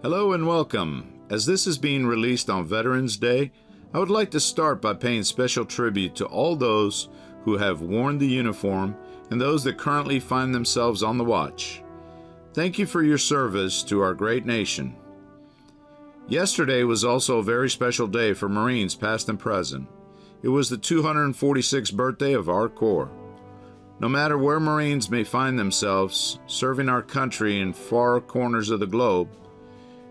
Hello and welcome. As this is being released on Veterans Day, I would like to start by paying special tribute to all those who have worn the uniform and those that currently find themselves on the watch. Thank you for your service to our great nation. Yesterday was also a very special day for Marines past and present. It was the 246th birthday of our Corps. No matter where Marines may find themselves, serving our country in far corners of the globe,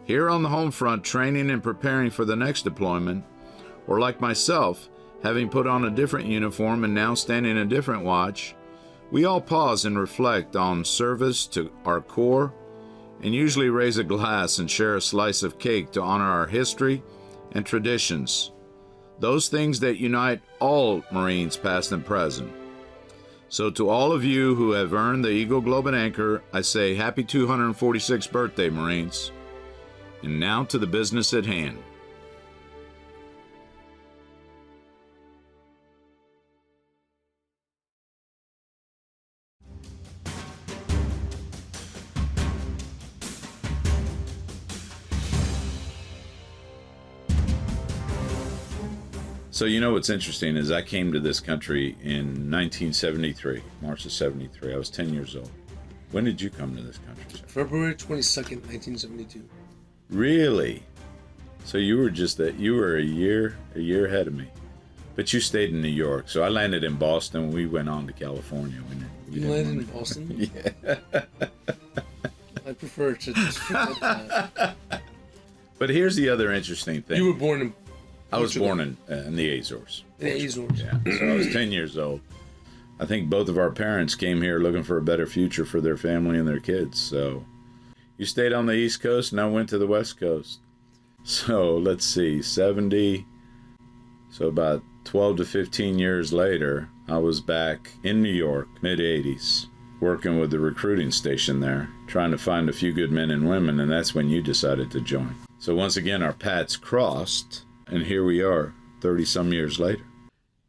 here on the home front training and preparing for the next deployment, or like myself, having put on a different uniform and now standing a different watch, we all pause and reflect on service to our Corps and usually raise a glass and share a slice of cake to honor our history and traditions, those things that unite all Marines past and present. So to all of you who have earned the Eagle Globe and Anchor, I say happy 246th birthday, Marines. And now to the business at hand. So you know what's interesting is I came to this country in 1973, March of 73. I was 10 years old. When did you come to this country, sir? February 22nd, 1972. Really? So you were a year ahead of me. But you stayed in New York. So I landed in Boston. We went on to California. You landed in Boston? Yeah. I prefer to just forget that. But here's the other interesting thing. You were born in... I was born in the Azores. In the Azores. Yeah. So I was 10 years old. I think both of our parents came here looking for a better future for their family and their kids. So you stayed on the East Coast and I went to the West Coast. So let's see, 70, so about 12 to 15 years later, I was back in New York, mid-80s, working with the recruiting station there, trying to find a few good men and women, and that's when you decided to join. So once again, our paths crossed, and here we are, 30-some years later.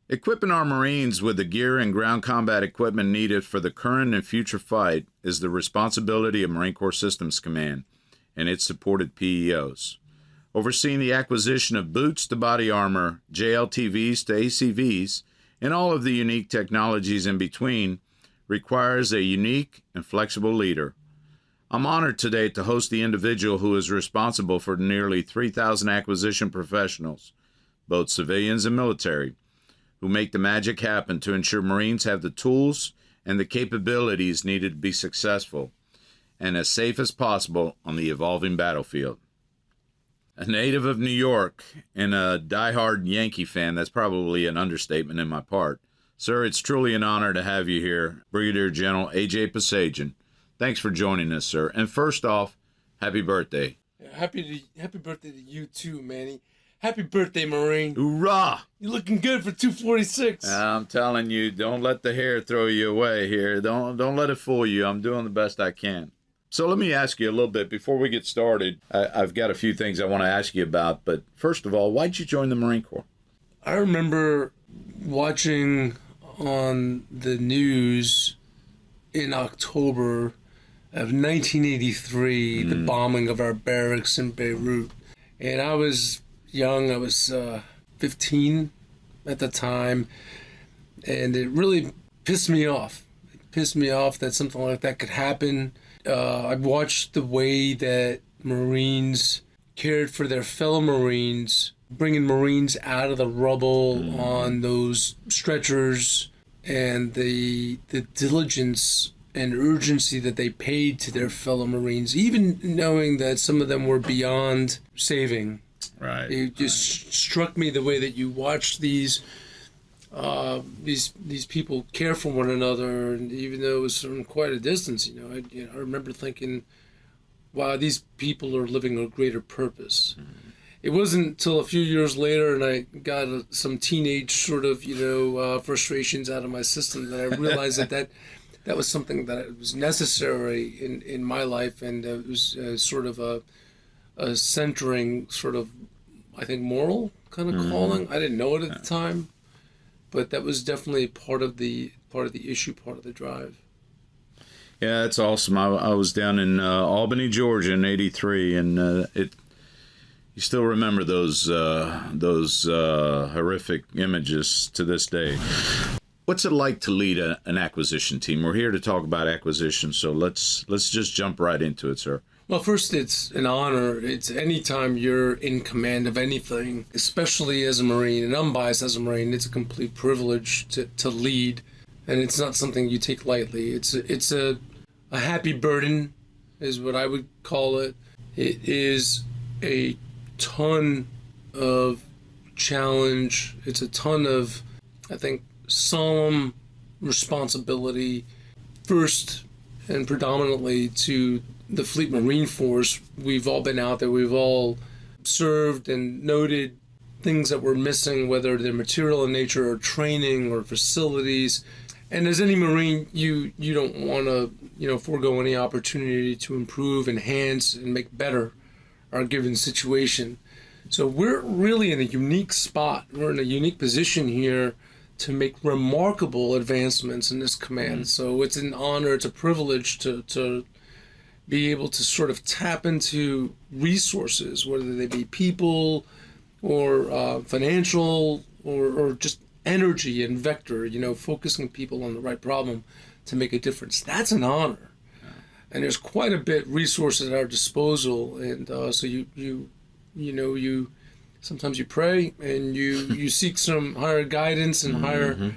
Equipping our Marines with the gear and ground combat equipment needed for the current and future fight is the responsibility of Marine Corps Systems Command and its supported PEOs. Overseeing the acquisition of boots to body armor, JLTVs to ACVs, and all of the unique technologies in between requires a unique and flexible leader. I'm honored today to host the individual who is responsible for nearly 3,000 acquisition professionals, both civilians and military, who make the magic happen to ensure Marines have the tools and the capabilities needed to be successful and as safe as possible on the evolving battlefield. A native of New York and a diehard Yankee fan, that's probably an understatement in my part. Sir, it's truly an honor to have you here, Brigadier General A.J. Pasagian. Thanks for joining us, sir. And first off, happy birthday. Happy birthday to you too, Manny. Happy birthday, Marine. Hoorah! You're looking good for 246. I'm telling you, don't let the hair throw you away here. Don't let it fool you. I'm doing the best I can. So let me ask you a little bit before we get started. I've got a few things I want to ask you about, but first of all, why'd you join the Marine Corps? I remember watching on the news in October of 1983, the bombing of our barracks in Beirut. And I was young, I was 15 at the time, and it really pissed me off. It pissed me off that something like that could happen. I watched the way that Marines cared for their fellow Marines, bringing Marines out of the rubble on those stretchers, and the diligence and urgency that they paid to their fellow Marines, even knowing that some of them were beyond saving. Right. It just struck me the way that you watched these people care for one another, and even though it was from quite a distance, I remember thinking, wow, these people are living a greater purpose. Mm-hmm. It wasn't until a few years later, and I got some teenage sort of, frustrations out of my system, that I realized that was something that was necessary in my life, and it was sort of a centering sort of, I think, moral kind of calling. I didn't know it at the time. But that was definitely part of the issue, part of the drive. Yeah, it's awesome. I was down in Albany, Georgia in '83, and you still remember those horrific images to this day. What's it like to lead an acquisition team? We're here to talk about acquisition, so let's just jump right into it, sir. Well, first, it's an honor. It's anytime you're in command of anything, especially as a Marine, and I'm biased as a Marine, it's a complete privilege to lead, and it's not something you take lightly. It's a happy burden, is what I would call it. It is a ton of challenge. It's a ton of, I think, solemn responsibility, first and predominantly to the Fleet Marine Force. We've all been out there, we've all served and noted things that we're missing, whether they're material in nature or training or facilities. And as any Marine, you don't want to forego any opportunity to improve, enhance, and make better our given situation. So we're really in a unique spot. We're in a unique position here to make remarkable advancements in this command. So it's an honor, it's a privilege to be able to sort of tap into resources, whether they be people or financial or just energy and vector, focusing people on the right problem to make a difference. That's an honor. And there's quite a bit resources at our disposal. And so you sometimes you pray and you seek some higher guidance and higher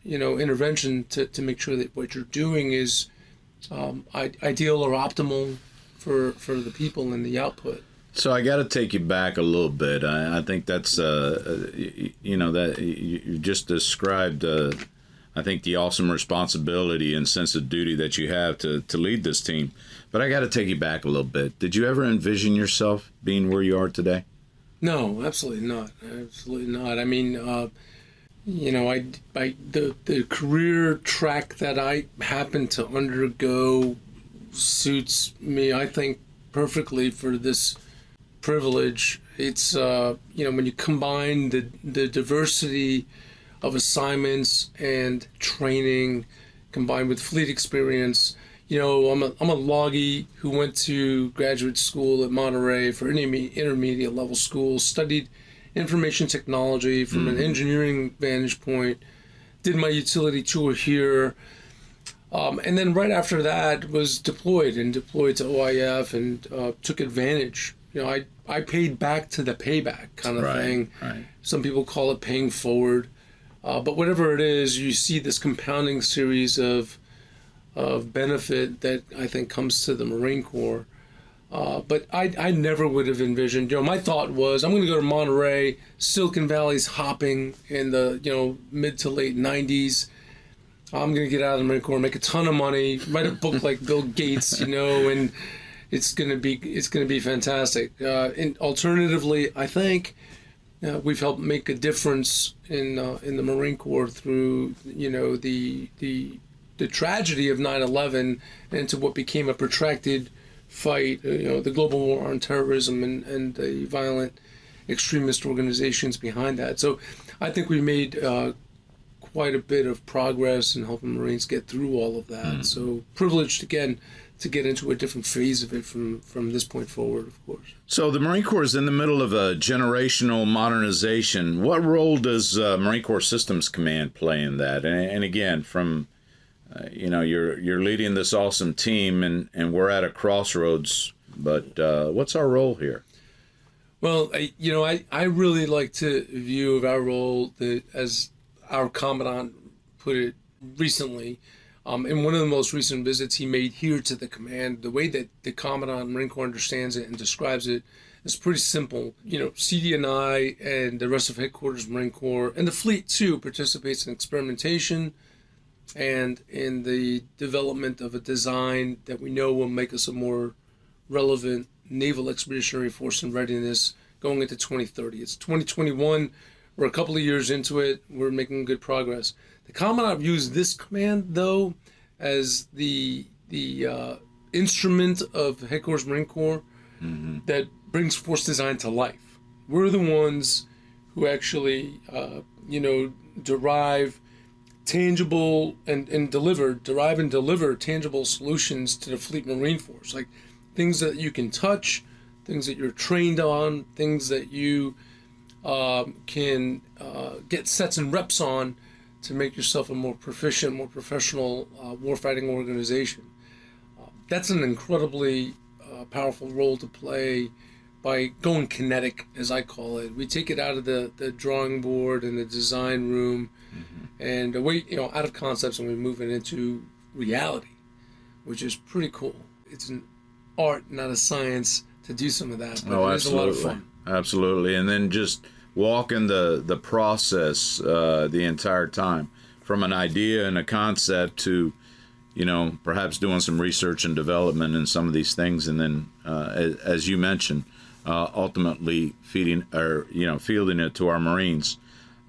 intervention to make sure that what you're doing is ideal or optimal for the people and the output. So I got to take you back a little bit. I think that's that you just described. I think the awesome responsibility and sense of duty that you have to lead this team. But I got to take you back a little bit. Did you ever envision yourself being where you are today? No, absolutely not. Absolutely not. I mean, the career track that I happened to undergo suits me, I think, perfectly for this privilege. It's when you combine the diversity of assignments and training combined with fleet experience. I'm a loggy who went to graduate school at Monterey for intermediate level school, studied information technology from an engineering vantage point, did my utility tour here, and then right after that was deployed to OIF and took advantage. I paid back to the payback kind of thing. Right. Some people call it paying forward. But whatever it is, you see this compounding series of benefit that I think comes to the Marine Corps. But I never would have envisioned, my thought was, I'm going to go to Monterey, Silicon Valley's hopping in the, mid to late 90s. I'm going to get out of the Marine Corps, make a ton of money, write a book like Bill Gates, and it's going to be fantastic. And alternatively, I think we've helped make a difference in the Marine Corps through, the tragedy of 9/11 and to what became a protracted fight, the global war on terrorism and the violent extremist organizations behind that. So I think we made quite a bit of progress in helping Marines get through all of that. So privileged, again, to get into a different phase of it from this point forward, of course. So the Marine Corps is in the middle of a generational modernization. What role does Marine Corps Systems Command play in that? And again, from you're leading this awesome team, and we're at a crossroads. But what's our role here? Well, I really like to view of our role as our commandant put it recently. In one of the most recent visits he made here to the command, the way that the Commandant Marine Corps understands it and describes it is pretty simple. CD&I and the rest of Headquarters Marine Corps, and the fleet too, participates in experimentation and in the development of a design that we know will make us a more relevant naval expeditionary force in readiness going into 2030. It's 2021. We're a couple of years into it. We're making good progress. The Commandant views this command, though, as the instrument of Headquarters Marine Corps that brings force design to life. We're the ones who actually, derive tangible and derive and deliver tangible solutions to the Fleet Marine Force, like things that you can touch, things that you're trained on, things that you can get sets and reps on to make yourself a more proficient, more professional warfighting organization. That's an incredibly powerful role to play by going kinetic, as I call it. We take it out of the drawing board and the design room, and away, out of concepts, and we move it into reality, which is pretty cool. It's an art, not a science, to do some of that. But it's a lot of fun. Absolutely. And then just walking the process the entire time, from an idea and a concept to, perhaps doing some research and development in some of these things, and then as you mentioned, ultimately fielding it to our Marines.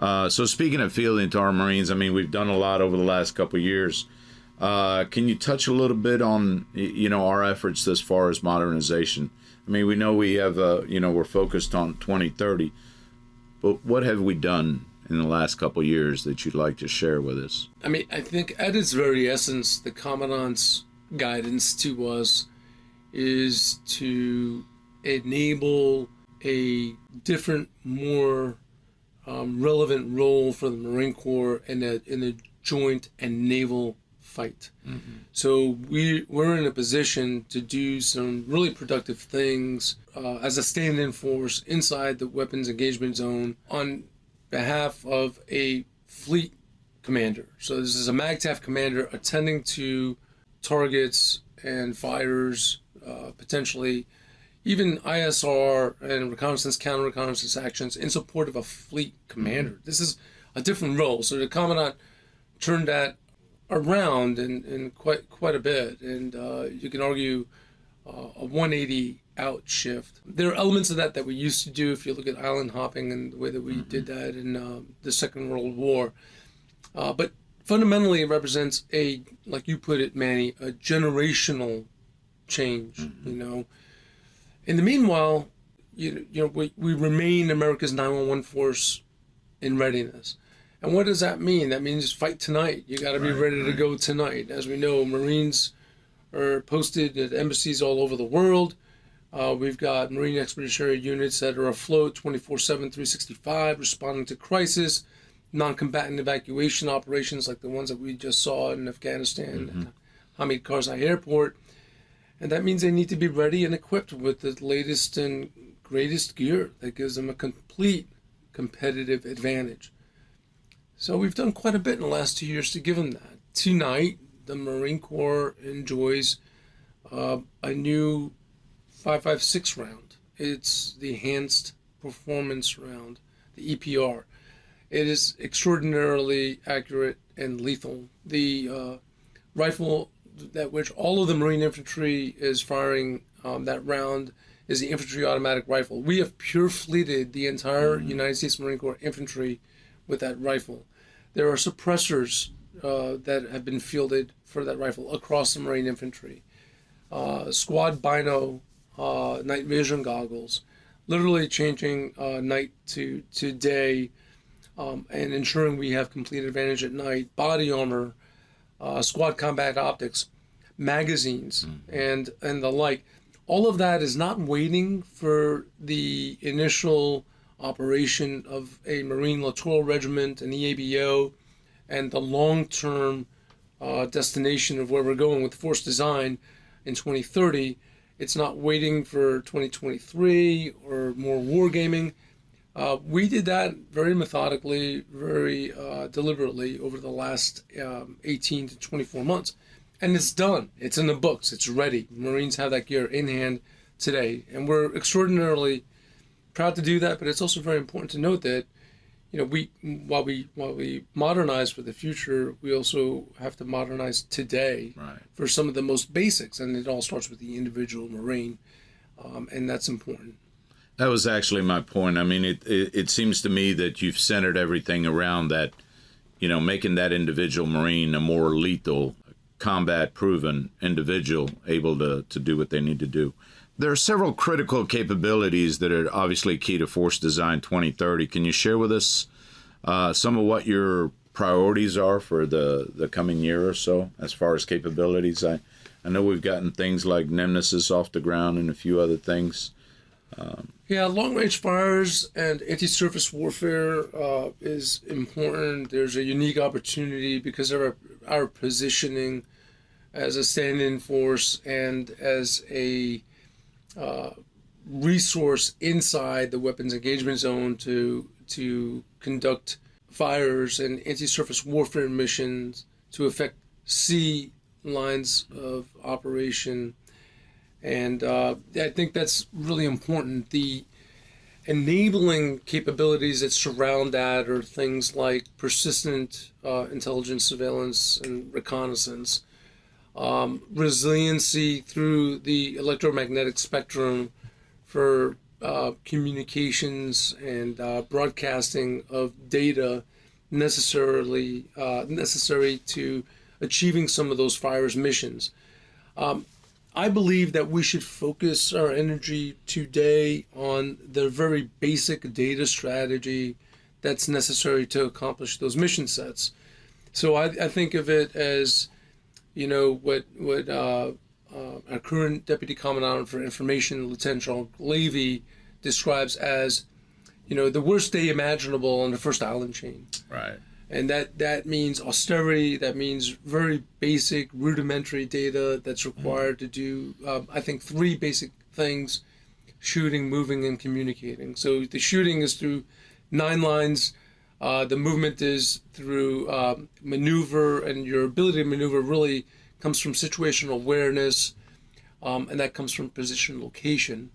So speaking of fielding to our Marines, I mean, we've done a lot over the last couple of years. Can you touch a little bit on, our efforts as far as modernization? I mean, we know we have, we're focused on 2030, but what have we done in the last couple of years that you'd like to share with us? I mean, I think at its very essence, the Commandant's guidance to us is to enable a different, more relevant role for the Marine Corps in a joint and naval fight. So we're in a position to do some really productive things as a stand-in force inside the weapons engagement zone on behalf of a fleet commander. So this is a MAGTF commander attending to targets and fighters, potentially even ISR and reconnaissance, counter-reconnaissance actions in support of a fleet commander. This is a different role. So the Commandant turned that around in quite a bit, and you can argue a 180 out shift. There are elements of that we used to do. If you look at island hopping and the way that we did that in the Second World War, but fundamentally it represents like you put it, Manny, a generational change. In the meanwhile, we remain America's 911 force in readiness. And what does that mean? That means fight tonight. You got to be ready to go tonight. As we know, Marines are posted at embassies all over the world. We've got Marine Expeditionary Units that are afloat 24/7, 365, responding to crisis, non-combatant evacuation operations like the ones that we just saw in Afghanistan at Hamid Karzai Airport. And that means they need to be ready and equipped with the latest and greatest gear that gives them a complete competitive advantage. So we've done quite a bit in the last 2 years to give them that. Tonight, the Marine Corps enjoys a new 5.56 round. It's the Enhanced Performance Round, the EPR. It is extraordinarily accurate and lethal. The rifle that which all of the Marine infantry is firing that round is the infantry automatic rifle. We have pure fleeted the entire United States Marine Corps infantry with that rifle. There are suppressors that have been fielded for that rifle across the Marine infantry. Squad bino night vision goggles, literally changing night to day and ensuring we have complete advantage at night. Body armor, squad combat optics, magazines, and the like. All of that is not waiting for the initial operation of a Marine Littoral Regiment, an EABO, and the long-term destination of where we're going with force design in 2030. It's not waiting for 2023 or more wargaming. We did that very methodically, very deliberately over the last 18 to 24 months. And it's done. It's in the books. It's ready. Marines have that gear in hand today. And we're extraordinarily proud to do that, but it's also very important to note that, while we modernize for the future, we also have to modernize today for some of the most basics, and it all starts with the individual Marine, and that's important. That was actually my point. I mean, it seems to me that you've centered everything around that, making that individual Marine a more lethal, combat-proven individual able to do what they need to do. There are several critical capabilities that are obviously key to Force Design 2030. Can you share with us some of what you're priorities are for the coming year or so as far as capabilities. I know we've gotten things like Nemesis off the ground and a few other things. Yeah, long-range fires and anti-surface warfare is important. There's a unique opportunity because of our positioning as a stand-in force and as a resource inside the weapons engagement zone to conduct fires and anti-surface warfare missions to affect sea lines of operation. And I think that's really important. The enabling capabilities that surround that are things like persistent intelligence, surveillance, and reconnaissance, resiliency through the electromagnetic spectrum for communications and broadcasting of data necessary to achieving some of those fires missions. I believe that we should focus our energy today on the very basic data strategy that's necessary to accomplish those mission sets. So I think of it as, what our current Deputy Commandant for Information, Lieutenant General Levy, describes as, the worst day imaginable on the first island chain. Right. And that means austerity, that means very basic, rudimentary data that's required to do, I think, three basic things: shooting, moving, and communicating. So the shooting is through 9 lines. The movement is through maneuver, and your ability to maneuver really comes from situational awareness, and that comes from position location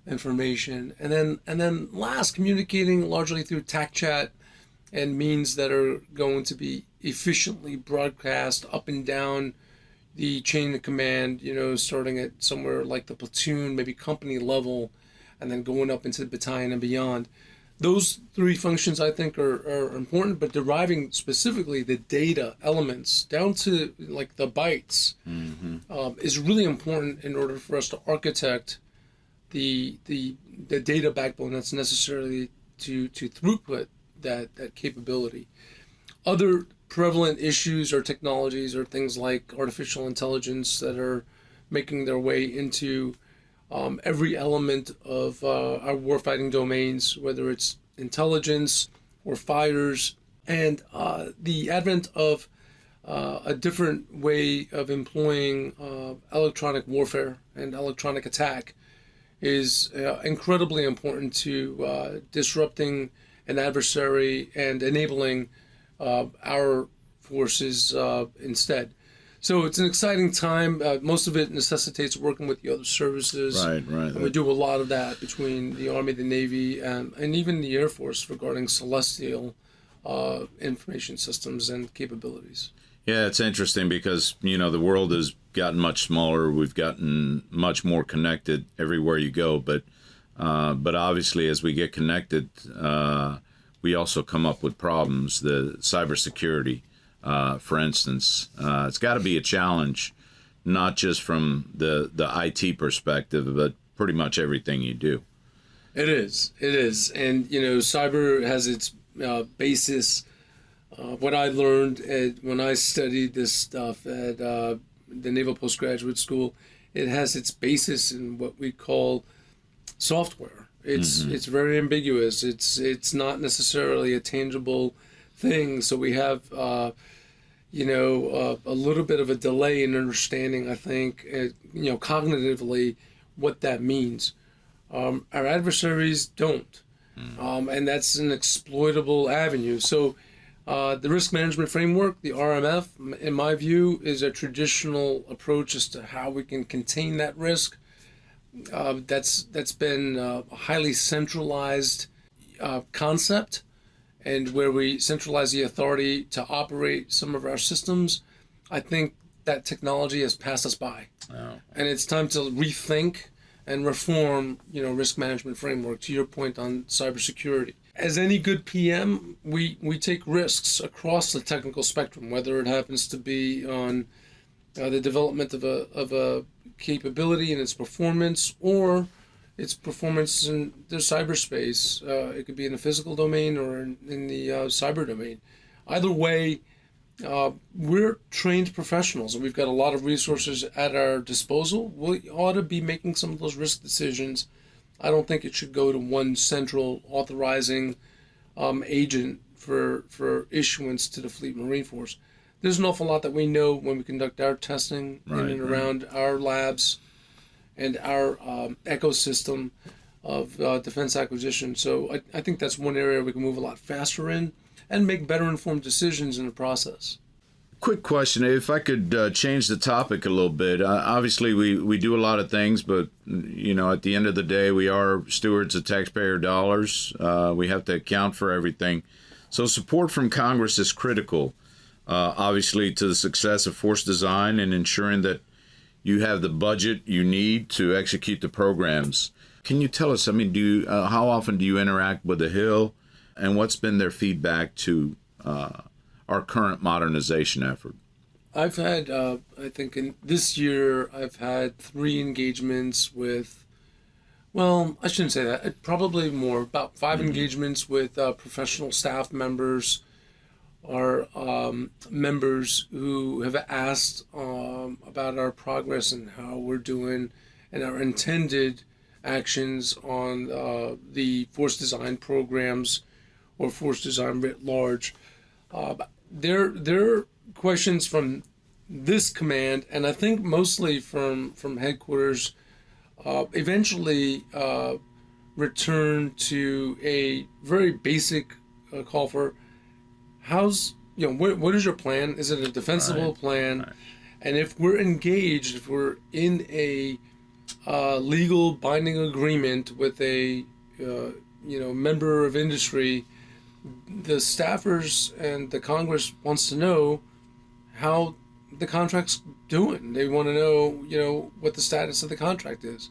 information. And then last, communicating largely through TAC chat and means that are going to be efficiently broadcast up and down the chain of command, starting at somewhere like the platoon, maybe company level, and then going up into the battalion and beyond. Those 3 functions, I think, are important, but deriving specifically the data elements down to like the bytes is really important in order for us to architect the data backbone that's necessary to throughput that capability. Other prevalent issues or technologies are things like artificial intelligence that are making their way into every element of our warfighting domains, whether it's intelligence or fires, and the advent of a different way of employing electronic warfare and electronic attack is incredibly important to disrupting an adversary and enabling our forces instead. So it's an exciting time. Most of it necessitates working with the other services. Right. And we do a lot of that between the Army, the Navy, and even the Air Force regarding celestial information systems and capabilities. Yeah, it's interesting because, the world has gotten much smaller. We've gotten much more connected everywhere you go. But obviously, as we get connected, we also come up with problems. The cybersecurity, for instance, it's got to be a challenge, not just from the IT perspective, but pretty much everything you do. It is. And, cyber has its basis. What I learned when I studied this stuff at the Naval Postgraduate School, it has its basis in what we call software. It's very ambiguous. It's not necessarily a tangible thing. So we have a little bit of a delay in understanding, I think, cognitively what that means. Our adversaries don't, and that's an exploitable avenue. So the risk management framework, the RMF, in my view, is a traditional approach as to how we can contain that risk. That's been a highly centralized concept, and where we centralize the authority to operate some of our systems. I think that technology has passed us by, and it's time to rethink and reform, risk management framework. To your point on cybersecurity, as any good PM, we take risks across the technical spectrum, whether it happens to be on the development of a capability and its performance, or its performance in the cyberspace. It could be in the physical domain or in the cyber domain. either way, we're trained professionals, and we've got a lot of resources at our disposal. We ought to be making some of those risk decisions. I don't think it should go to one central authorizing agent for issuance to the Fleet Marine Force. There's an awful lot that we know when we conduct our testing in and around our labs and our ecosystem of defense acquisition. So I think that's one area we can move a lot faster in and make better informed decisions in the process. Quick question, if I could change the topic a little bit. Obviously, we do a lot of things, but, at the end of the day, we are stewards of taxpayer dollars. We have to account for everything. So support from Congress is critical, obviously, to the success of force design and ensuring that you have the budget you need to execute the programs. Can you tell us, how often do you interact with the Hill, and what's been their feedback to our current modernization effort? I've had, I think in this year, I've had 3 engagements with, well, I shouldn't say that, probably more, about 5 engagements with professional staff members or members who have asked about our progress and how we're doing and our intended actions on the force design programs or force design writ large. They're questions from this command, and I think mostly from headquarters, eventually return to a very basic call for what is your plan? Is it a defensible plan? Right. And if we're engaged, if we're in a legal binding agreement with a member of industry, the staffers and the Congress wants to know how the contract's doing. They want to know, what the status of the contract is.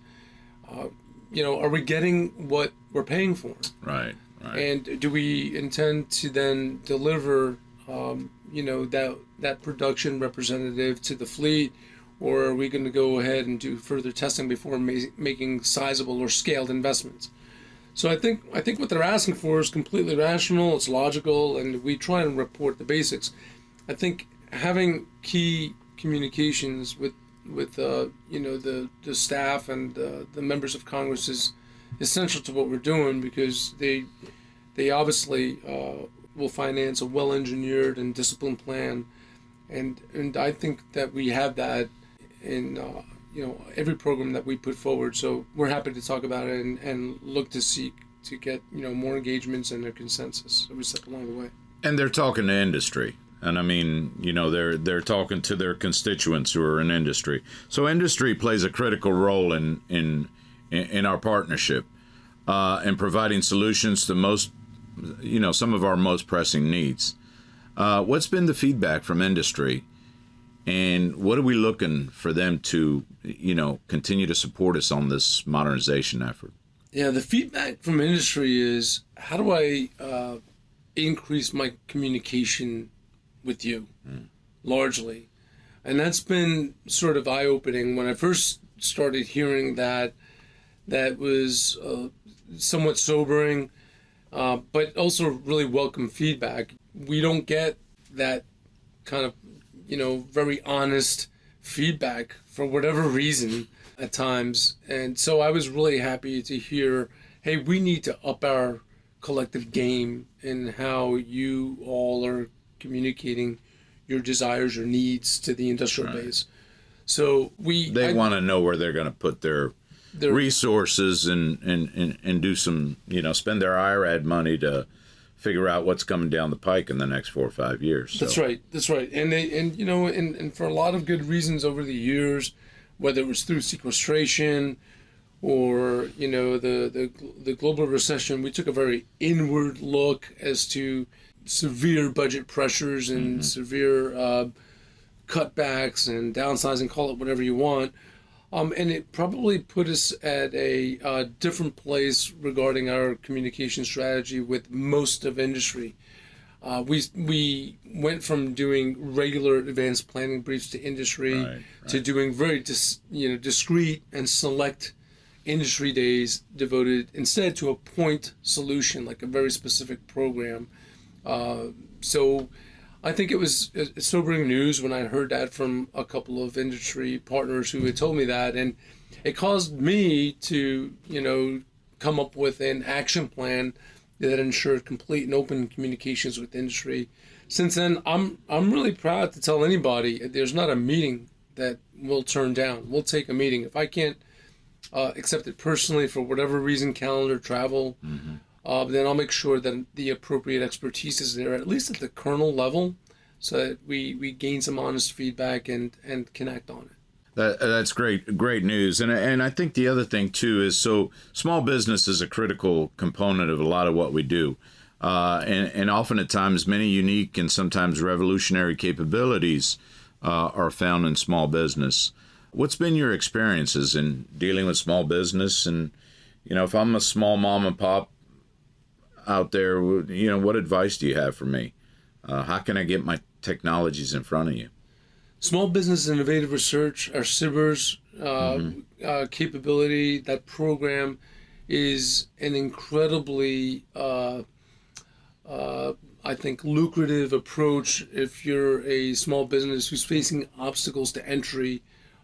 Are we getting what we're paying for? Right. And do we intend to then deliver, that production representative to the fleet, or are we going to go ahead and do further testing before making sizable or scaled investments? So I think what they're asking for is completely rational, it's logical, and we try and report the basics. I think having key communications with the staff and the members of Congress is essential to what we're doing, because they obviously will finance a well-engineered and disciplined plan, and I think that we have that in every program that we put forward. So we're happy to talk about it and look to seek to get more engagements and a consensus every step along the way. And they're talking to industry, and they're talking to their constituents who are in industry. So industry plays a critical role in our partnership in providing solutions to some of our most pressing needs. What's been the feedback from industry? And what are we looking for them to, continue to support us on this modernization effort? Yeah, the feedback from industry is, how do I increase my communication with you, largely? And that's been sort of eye-opening. When I first started hearing that was somewhat sobering, but also really welcome feedback. We don't get that kind of very honest feedback for whatever reason at times. And so I was really happy to hear, hey, we need to up our collective game in how you all are communicating your desires, your needs to the industrial base. So they want to know where they're going to put their resources and do some, spend their IRAD money to figure out what's coming down the pike in the next 4 or 5 years. So. That's right. And for a lot of good reasons over the years, whether it was through sequestration or, the global recession, we took a very inward look as to severe budget pressures and severe cutbacks and downsizing, call it whatever you want. And it probably put us at a different place regarding our communication strategy with most of industry. We went from doing regular advanced planning briefs to industry to doing very discrete and select industry days devoted instead to a point solution, like a very specific program. So I think it was sobering news when I heard that from a couple of industry partners who had told me that, and it caused me to, come up with an action plan that ensured complete and open communications with industry. Since then, I'm really proud to tell anybody there's not a meeting that we'll turn down. We'll take a meeting. If I can't accept it personally for whatever reason, calendar, travel, then I'll make sure that the appropriate expertise is there, at least at the kernel level, so that we gain some honest feedback and connect on it. That's great news. And I think the other thing, too, is so small business is a critical component of a lot of what we do. And often at times, many unique and sometimes revolutionary capabilities are found in small business. What's been your experiences in dealing with small business? And, if I'm a small mom and pop out there, what advice do you have for me? How can I get my technologies in front of you? Small Business Innovative Research, our SIBR's capability, that program is an incredibly, I think, lucrative approach if you're a small business who's facing obstacles to entry,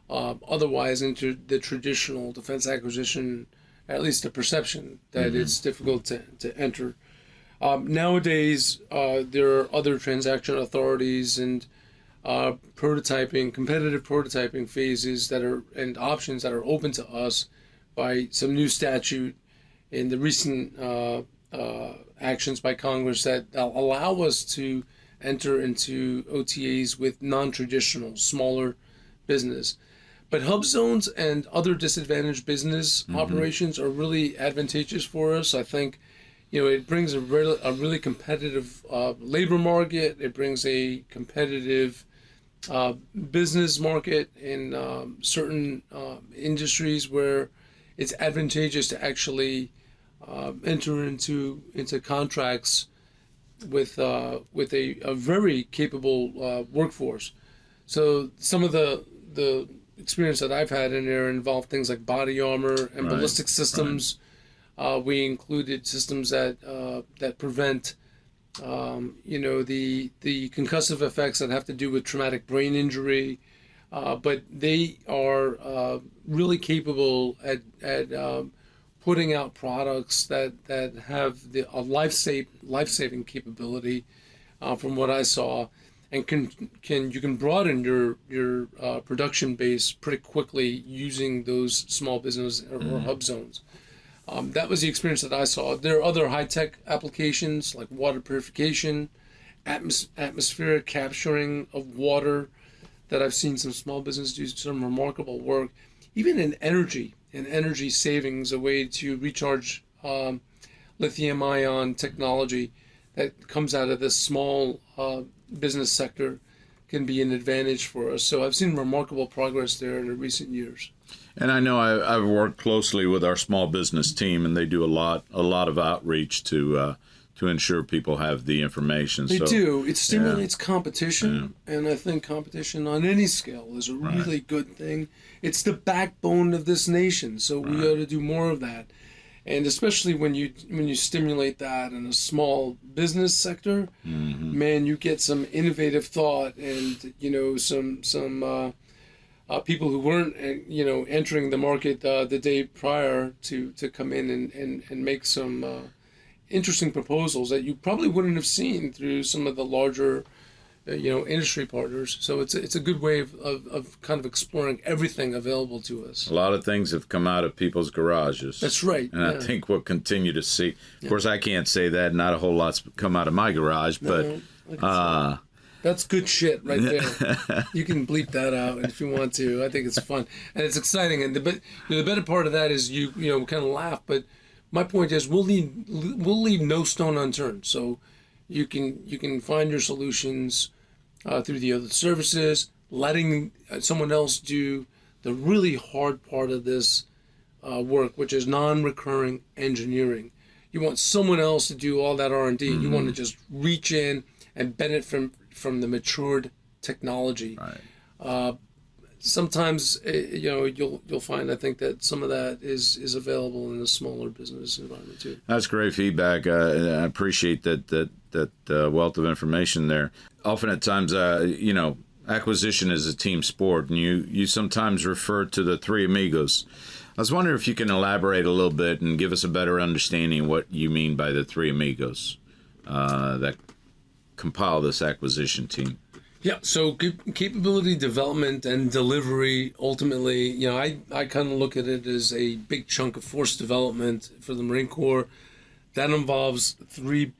otherwise into the traditional defense acquisition, at least the perception that it's difficult to enter. Nowadays, there are other transaction authorities and competitive prototyping phases and options that are open to us by some new statute in the recent actions by Congress that allow us to enter into OTAs with non-traditional, smaller business. But hub zones and other disadvantaged business operations are really advantageous for us. I think, it brings a really competitive labor market. It brings a competitive business market in certain industries where it's advantageous to actually enter into contracts with a very capable workforce. So some of the experience that I've had in there involved things like body armor and ballistic systems. We included systems that prevent the concussive effects that have to do with traumatic brain injury, but they are really capable at putting out products that have a life-saving capability, from what I saw, and you can broaden your production base pretty quickly using those small business or hub zones. That was the experience that I saw. There are other high-tech applications like water purification, atmospheric capturing of water that I've seen some small businesses do some remarkable work. Even in energy savings, a way to recharge lithium-ion technology that comes out of this small business sector can be an advantage for us. So I've seen remarkable progress there in the recent years. And I know I've worked closely with our small business team, and they do a lot of outreach to ensure people have the information. They do. It stimulates competition, and I think competition on any scale is a really good thing. It's the backbone of this nation, so we ought to do more of that. And especially when you stimulate that in a small business sector, man, you get some innovative thought and some people who weren't entering the market the day prior to come in and make some interesting proposals that you probably wouldn't have seen through some of the larger industry partners. So it's a good way of kind of exploring everything available to us. A lot of things have come out of people's garages. That's right. And I think we'll continue to see. Of course, I can't say that. Not a whole lot's come out of my garage, but that's good shit right there. You can bleep that out if you want to. I think it's fun and it's exciting. And the better part of that is you kind of laugh. But my point is we'll leave no stone unturned. So you can find your solutions through the other services, letting someone else do the really hard part of this work, which is non-recurring engineering. You want someone else to do all that R&D. You want to just reach in and benefit from the matured technology. sometimes you'll find, I think, that some of that is available in a smaller business environment too. That's great feedback. I appreciate that wealth of information there. Often at times, acquisition is a team sport, and you sometimes refer to the three amigos. I was wondering if you can elaborate a little bit and give us a better understanding of what you mean by the three amigos that compile this acquisition team. Yeah, so capability development and delivery, ultimately, I kind of look at it as a big chunk of force development for the Marine Corps. That involves three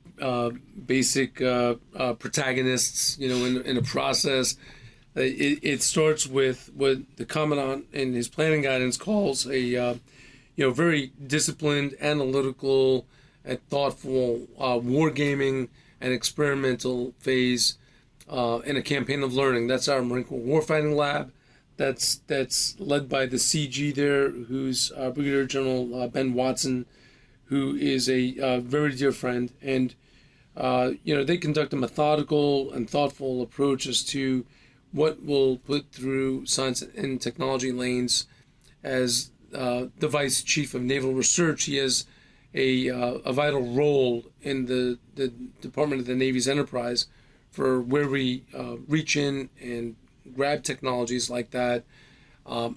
basic protagonists, in a process. It starts with what the Commandant in his planning guidance calls a, very disciplined, analytical, and thoughtful wargaming and experimental phase in a campaign of learning. That's our Marine Corps Warfighting Lab. That's led by the CG there, who's Brigadier General Ben Watson, who is a very dear friend. And, they conduct a methodical and thoughtful approach as to what we'll put through science and technology lanes. As the Vice Chief of Naval Research, he has a vital role in the Department of the Navy's enterprise for where we reach in and grab technologies like that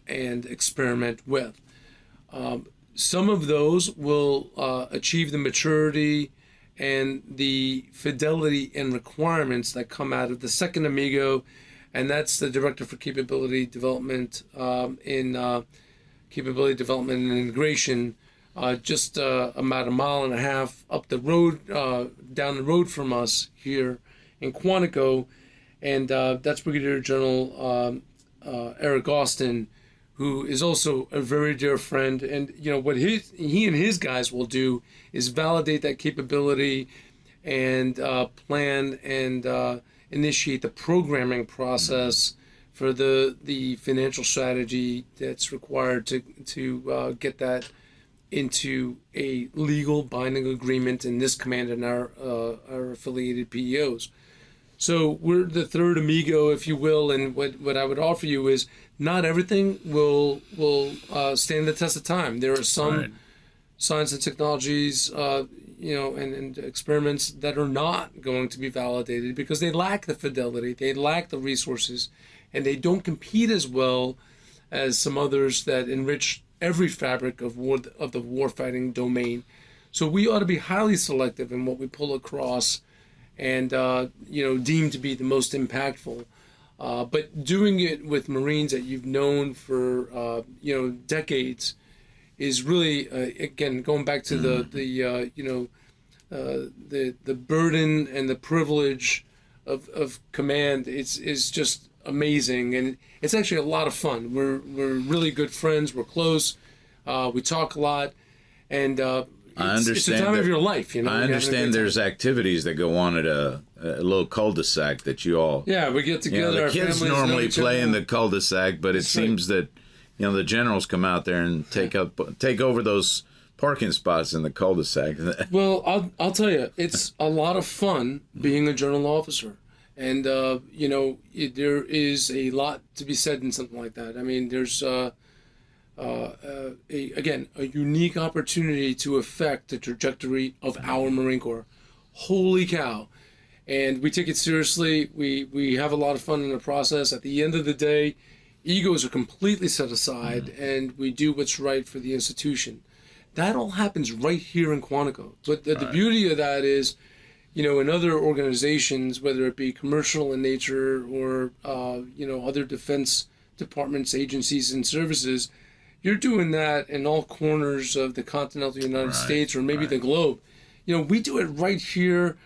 and experiment with. Some of those will achieve the maturity and the fidelity and requirements that come out of the second amigo, and that's the Director for Capability Development in Capability Development and Integration, just about a mile and a half up the road, down the road from us here in Quantico, and that's Brigadier General Eric Austin, who is also a very dear friend. And what he and his guys will do is validate that capability and plan and initiate the programming process for the financial strategy that's required to get that into a legal binding agreement in this command and our affiliated PEOs. So we're the third amigo, if you will, and what I would offer you is not everything will stand the test of time. There are some science and technologies, and experiments that are not going to be validated because they lack the fidelity, they lack the resources, and they don't compete as well as some others that enrich every fabric of the warfighting domain. So we ought to be highly selective in what we pull across and deemed to be the most impactful. But doing it with Marines that you've known for decades is really again going back to the burden and the privilege of command. It's just amazing, and it's actually a lot of fun. We're really good friends. We're close. We talk a lot, and I understand it's the time of your life. I understand there's activities that go on at a little cul-de-sac that you all. Yeah, we get together. The kids normally play in the cul-de-sac, but it seems that the generals come out there and take over those parking spots in the cul-de-sac. Well, I'll tell you, it's a lot of fun being a general officer. And, there is a lot to be said in something like that. I mean, there's, a unique opportunity to affect the trajectory of our Marine Corps. Holy cow. And we take it seriously. We have a lot of fun in the process. At the end of the day, egos are completely set aside, and we do what's right for the institution. That all happens right here in Quantico. But the beauty of that is, in other organizations, whether it be commercial in nature or, other defense departments, agencies, and services, you're doing that in all corners of the continental United States or maybe the globe. We do it right here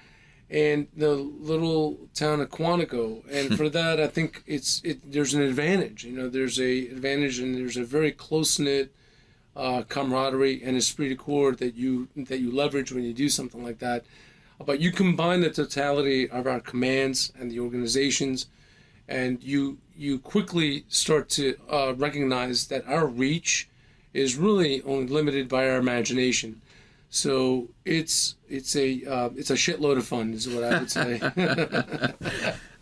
in the little town of Quantico. And for that, I think there's an advantage. There's a advantage, and there's a very close-knit camaraderie and esprit de corps that you leverage when you do something like that. But you combine the totality of our commands and the organizations, and you quickly start to recognize that our reach is really only limited by our imagination. So it's a shitload of fun, is what I would say.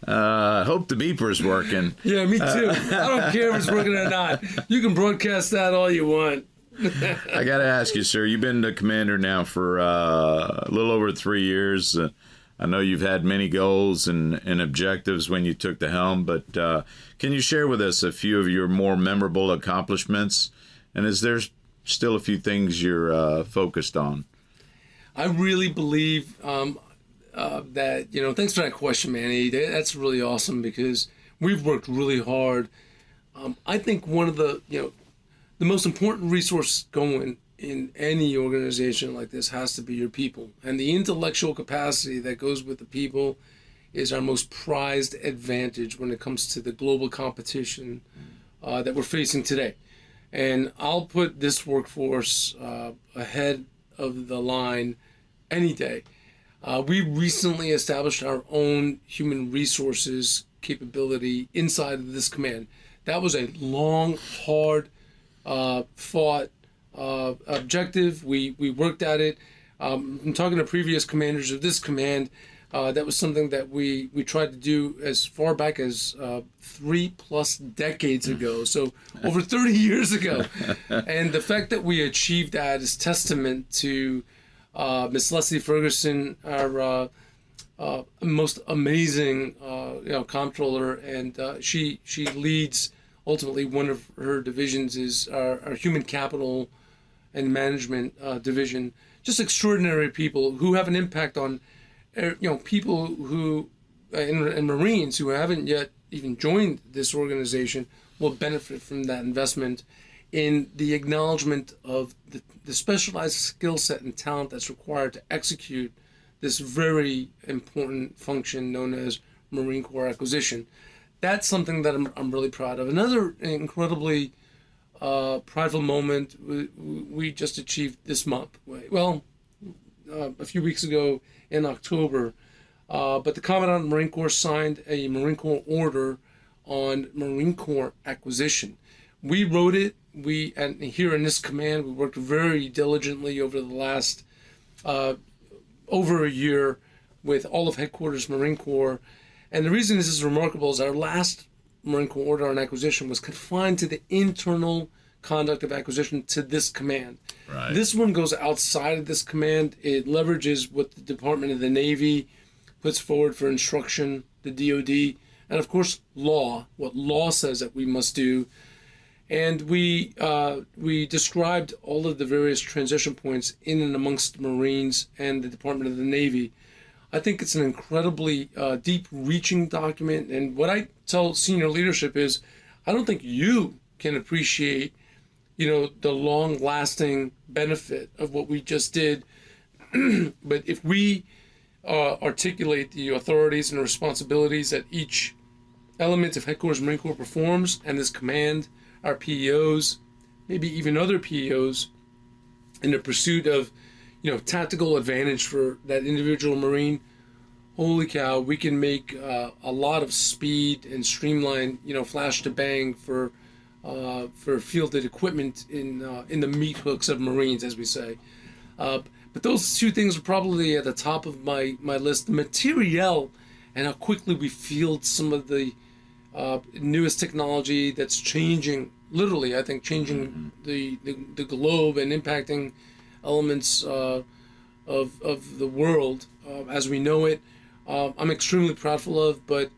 I hope the beeper's working. Yeah, me too. I don't care if it's working or not. You can broadcast that all you want. I got to ask you, sir, you've been the commander now for a little over 3 years. I know you've had many goals and objectives when you took the helm, but can you share with us a few of your more memorable accomplishments? And is there still a few things you're focused on? I really believe that, thanks for that question, Manny. That's really awesome because we've worked really hard. I think one of the most important resource going in any organization like this has to be your people. And the intellectual capacity that goes with the people is our most prized advantage when it comes to the global competition that we're facing today. And I'll put this workforce ahead of the line any day. We recently established our own human resources capability inside of this command. That was a long, hard, fought objective. We worked at it. I'm talking to previous commanders of this command. That was something that we tried to do as far back as 3+ decades ago, so over 30 years ago. And the fact that we achieved that is testament to Miss Leslie Ferguson, our most amazing comptroller, and she leads ultimately one of her divisions is our human capital and management division. Just extraordinary people who have an impact on people who and Marines who haven't yet even joined this organization will benefit from that investment in the acknowledgement of the specialized skill set and talent that's required to execute this very important function known as Marine Corps acquisition. That's something that I'm really proud of. Another incredibly prideful moment we just achieved this month. Well, a few weeks ago in October, but the Commandant of the Marine Corps signed a Marine Corps order on Marine Corps acquisition. We wrote it. And here in this command, we worked very diligently over the last over a year with all of Headquarters Marine Corps. And the reason this is remarkable is our last Marine Corps order on acquisition was confined to the internal conduct of acquisition to this command. Right. This one goes outside of this command. It leverages what the Department of the Navy puts forward for instruction, the DoD, and of course law, what law says that we must do. And we described all of the various transition points in and amongst Marines and the Department of the Navy. I think it's an incredibly deep-reaching document. And what I tell senior leadership is, I don't think you can appreciate, the long-lasting benefit of what we just did. But if we articulate the authorities and responsibilities that each element of Headquarters Marine Corps performs, and this command, our PEOs, maybe even other PEOs, in the pursuit of, tactical advantage for that individual Marine, holy cow, we can make a lot of speed and streamline, flash to bang for fielded equipment in the meat hooks of Marines, as we say. But those two things are probably at the top of my list. The materiel and how quickly we field some of the newest technology that's changing, literally, I think, changing the globe and impacting elements of the world as we know it. I'm extremely proudful of, but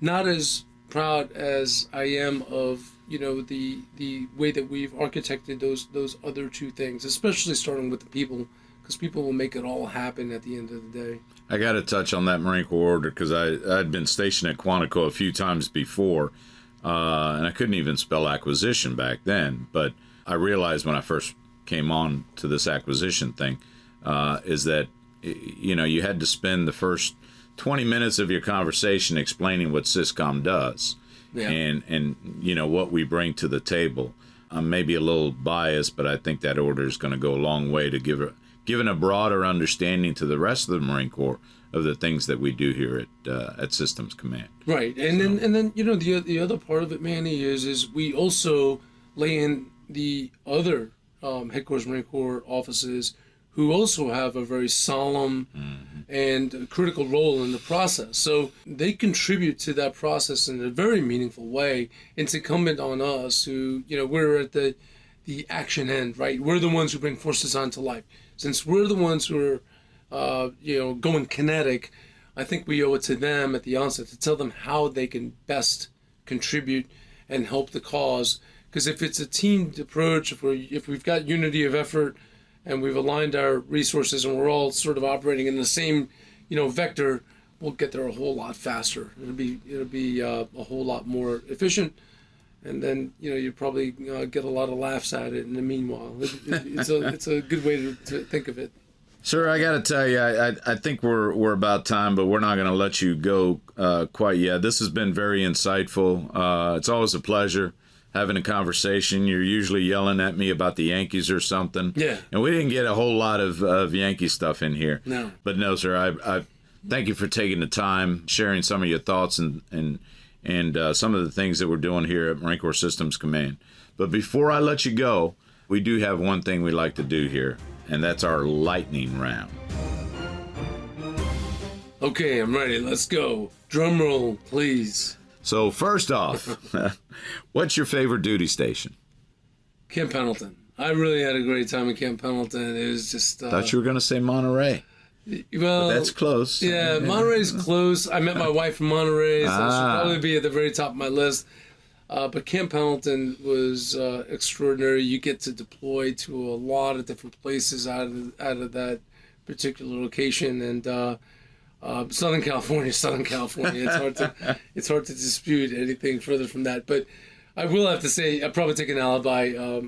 not as proud as I am of the way that we've architected those other two things, especially starting with the people, because people will make it all happen at the end of the day. I got to touch on that Marine Corps order because I'd been stationed at Quantico a few times before, and I couldn't even spell acquisition back then. But I realized when I first came on to this acquisition thing is that, you had to spend the first 20 minutes of your conversation explaining what Syscom does. Yeah. And what we bring to the table. I'm maybe a little biased, but I think that order is going to go a long way to giving a broader understanding to the rest of the Marine Corps of the things that we do here at Systems Command. Right, and then the other part of it, Manny, is we also lay in the other Headquarters Marine Corps offices who also have a very solemn and a critical role in the process. So they contribute to that process in a very meaningful way. It's incumbent on us who, we're at the action end, right? We're the ones who bring forces onto life. Since we're the ones who are, going kinetic, I think we owe it to them at the onset to tell them how they can best contribute and help the cause. Because if it's a teamed approach, if we've got unity of effort and we've aligned our resources and we're all sort of operating in the same, vector, we'll get there a whole lot faster. It'll be a whole lot more efficient, and then you probably get a lot of laughs at it in the meanwhile. It's a good way to think of it. Sir, I got to tell you, I think we're about time, but we're not going to let you go quite yet. This has been very insightful. It's always a pleasure having a conversation. You're usually yelling at me about the Yankees or something. Yeah. And we didn't get a whole lot of Yankee stuff in here. No. But no, sir, I thank you for taking the time, sharing some of your thoughts and some of the things that we're doing here at Marine Corps Systems Command. But before I let you go, we do have one thing we like to do here, and that's our lightning round. Okay, I'm ready. Let's go. Drum roll, please. So first off, what's your favorite duty station? Camp Pendleton. I really had a great time at Camp Pendleton. It was just... Thought you were going to say Monterey. Well, but that's close. Yeah, Monterey's close. I met my wife in Monterey, so it should probably be at the very top of my list. But Camp Pendleton was extraordinary. You get to deploy to a lot of different places out of that particular location, and Southern California. It's hard to dispute anything further from that. But I will have to say, I'll probably take an alibi.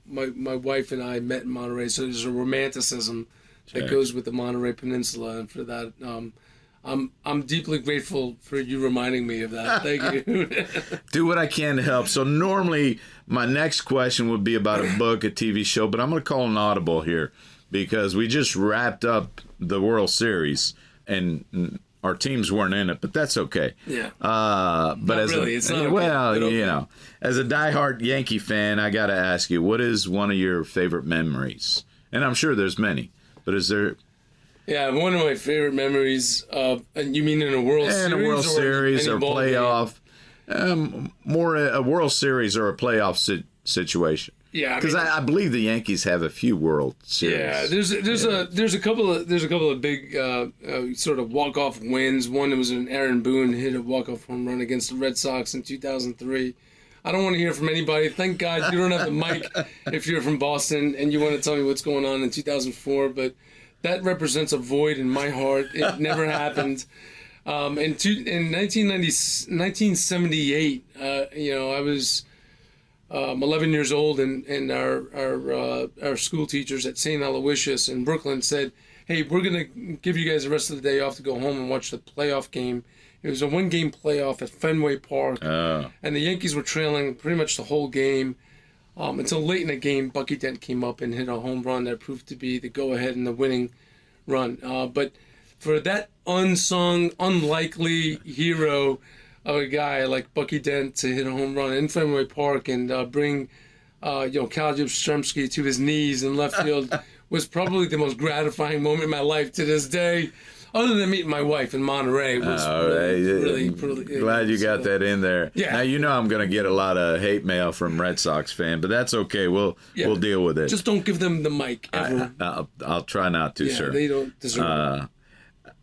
My wife and I met in Monterey, so there's a romanticism that goes with the Monterey Peninsula, and for that, I'm deeply grateful for you reminding me of that. Thank you. Do what I can to help. So normally my next question would be about a book, a TV show, but I'm going to call an audible here because we just wrapped up the World Series and our teams weren't in it, but that's okay. Yeah. But not as really. It's not okay. Well, as a diehard Yankee fan, I got to ask you, what is one of your favorite memories? And I'm sure there's many, but is there? Yeah, one of my favorite memories. And you mean in a World Series? In a World Series or playoff. More a World Series or a playoff situation. Yeah, because I believe the Yankees have a few World Series. Yeah, there's a couple of big sort of walk-off wins. One was when Aaron Boone hit a walk-off home run against the Red Sox in 2003. I don't want to hear from anybody. Thank God you don't have the mic if you're from Boston and you want to tell me what's going on in 2004. But that represents a void in my heart. It never happened. In 1978, I was 11 years old, and our school teachers at St. Aloysius in Brooklyn said, "Hey, we're gonna give you guys the rest of the day off to go home and watch the playoff game." It was a one-game playoff at Fenway Park, and the Yankees were trailing pretty much the whole game until late in the game. Bucky Dent came up and hit a home run that proved to be the go-ahead and the winning run. But for that unsung, unlikely hero of a guy like Bucky Dent to hit a home run in Fenway Park and bring Cal Yastrzemski to his knees in left field was probably the most gratifying moment in my life to this day. Other than meeting my wife in Monterey, was really glad you got that in there. Yeah. Now I'm going to get a lot of hate mail from Red Sox fan, but that's okay. We'll deal with it. Just don't give them the mic ever. I'll try not to, sir. They don't deserve it.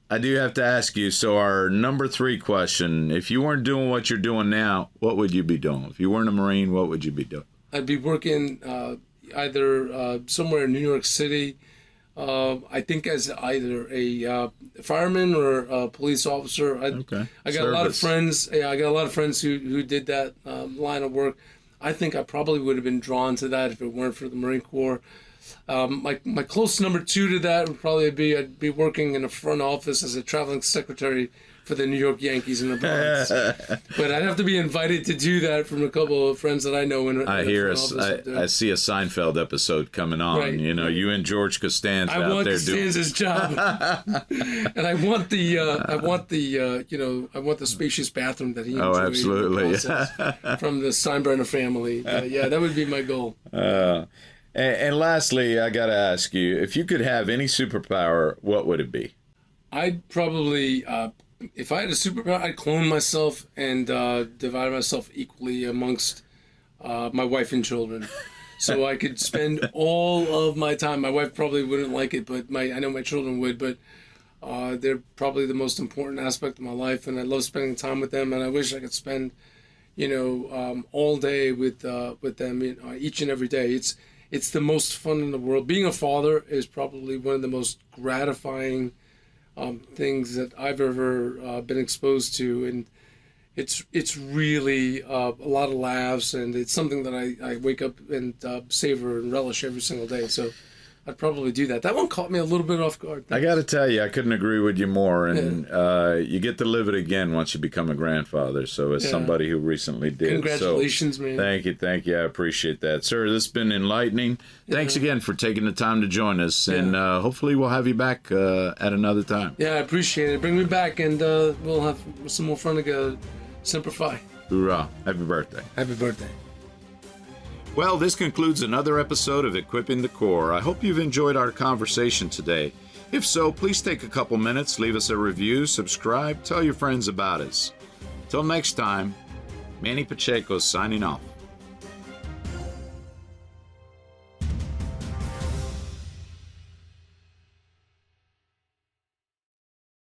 I do have to ask you, so our number 3 question, if you weren't doing what you're doing now, what would you be doing? If you weren't a Marine, what would you be doing? I'd be working either somewhere in New York City, I think as either a fireman or a police officer. I got a lot of friends. Yeah, I got a lot of friends who did that line of work. I think I probably would have been drawn to that if it weren't for the Marine Corps. My close number 2 to that would probably be I'd be working in a front office as a traveling secretary for the New York Yankees in the Bronx. But I'd have to be invited to do that from a couple of friends that I know. I see a Seinfeld episode coming on. Right. You and George Costanza out there doing. I want Costanza's job, and I want the spacious bathroom that he enjoyed. Oh, absolutely. From the Steinbrenner family. That would be my goal. And lastly, I got to ask you, if you could have any superpower, what would it be? I'd probably, if I had a superpower, I'd clone myself and divide myself equally amongst my wife and children. So I could spend all of my time. My wife probably wouldn't like it, but I know my children would. But they're probably the most important aspect of my life, and I love spending time with them. And I wish I could spend, all day with them, each and every day. It's the most fun in the world. Being a father is probably one of the most gratifying things that I've ever been exposed to, and it's really a lot of laughs, and it's something that I wake up and savor and relish every single day. So I'd probably do that. That one caught me a little bit off guard. I got to tell you, I couldn't agree with you more. And you get to live it again once you become a grandfather. So as somebody who recently did. Congratulations, man. Thank you. I appreciate that. Sir, this has been enlightening. Thanks again for taking the time to join us. And hopefully we'll have you back at another time. Yeah, I appreciate it. Bring me back, and we'll have some more fun together. Semper Fi. Hoorah. Happy birthday. Happy birthday. Well, this concludes another episode of Equipping the Core. I hope you've enjoyed our conversation today. If so, please take a couple minutes, leave us a review, subscribe, tell your friends about us. Till next time, Manny Pacheco signing off.